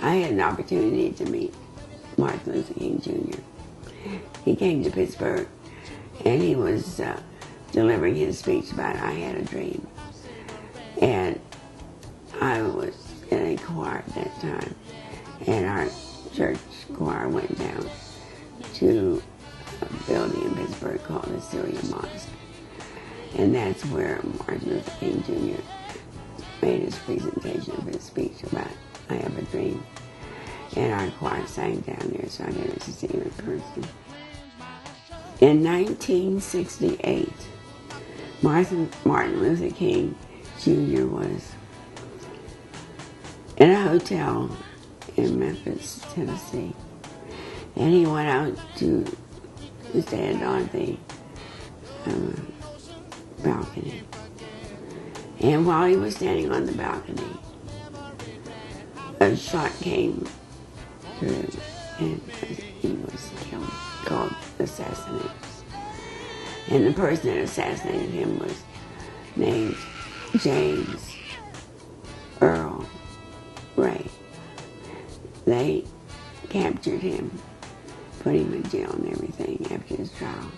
I had an opportunity to meet Martin Luther King Jr. He came to Pittsburgh, and he was delivering his speech about I Had a Dream. And I was in a choir at that time, and our church choir went down to a building in Pittsburgh called the Syrian Mosque. And that's where Martin Luther King Jr. made his presentation of his speech about I Have a Dream. And our choir sang down there, so I got to see him in person. In 1968, Martin Luther King Jr. was in a hotel in Memphis, Tennessee, and he went out to stand on the balcony. And while he was standing on the balcony, a shot came through, and he was killed, called assassinated. And the person that assassinated him was named James Earl Ray. They captured him, put him in jail and everything after his trial.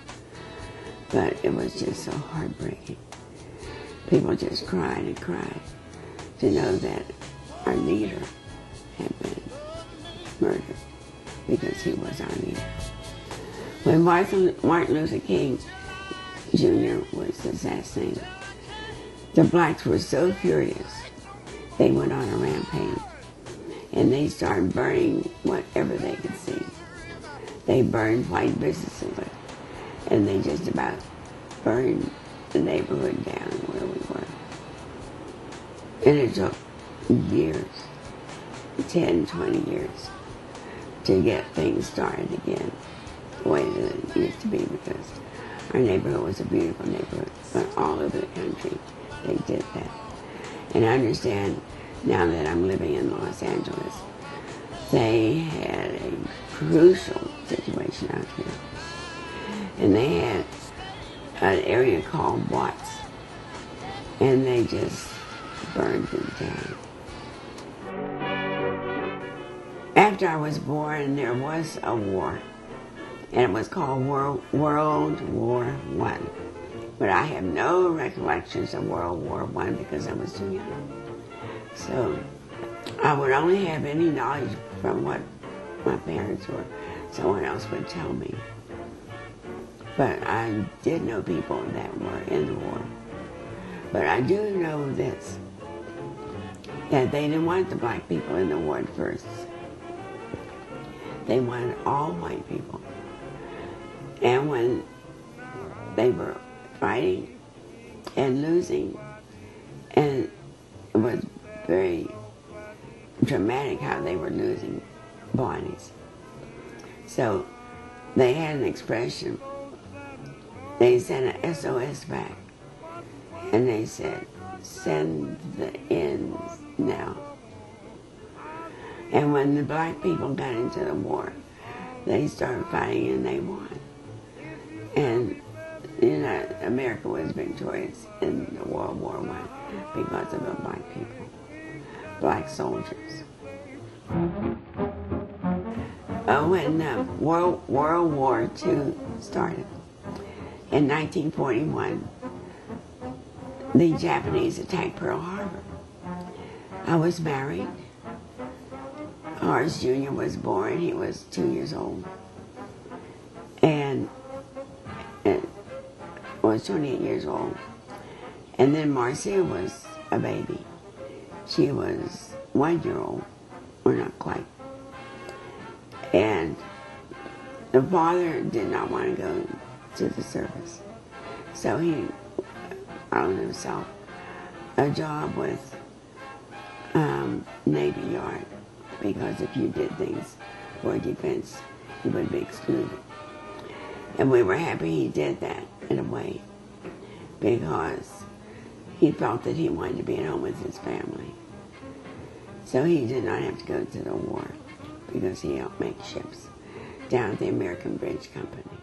But it was just so heartbreaking. People just cried and cried to know that our leader had been murdered because he was our leader. When Martin Luther King Jr. was assassinated, the blacks were so furious, they went on a rampage, and they started burning whatever they could see. They burned white businesses, and they just about burned the neighborhood down where we were. And it took years, 10, 20 years, to get things started again the way that it used to be, because our neighborhood was a beautiful neighborhood, but all over the country they did that. And I understand now that I'm living in Los Angeles, they had a crucial situation out here. And they had an area called Watts, and they just burned them down. After I was born, there was a war, and it was called World War I. But I have no recollections of World War I because I was too young. So I would only have any knowledge from what my parents or someone else would tell me. But I did know people that were in the war. But I do know this, that they didn't want the black people in the war at first. They wanted all white people. And when they were fighting and losing, and it was very dramatic how they were losing bodies. So they had an expression. They sent an SOS back, and they said, "Send the ends now." And when the black people got into the war, they started fighting and they won. And America was victorious in the World War I because of the black people, black soldiers. When World War II started, in 1941, the Japanese attacked Pearl Harbor. I was married. Horace Jr. was born. He was 2 years old. And was 28 years old. And then Marcia was a baby. She was 1 year old, or not quite. And the father did not want to go to the service. So he found himself a job with Navy Yard, because if you did things for defense, you would be excluded. And we were happy he did that in a way, because he felt that he wanted to be at home with his family. So he did not have to go to the war, because he helped make ships down at the American Bridge Company.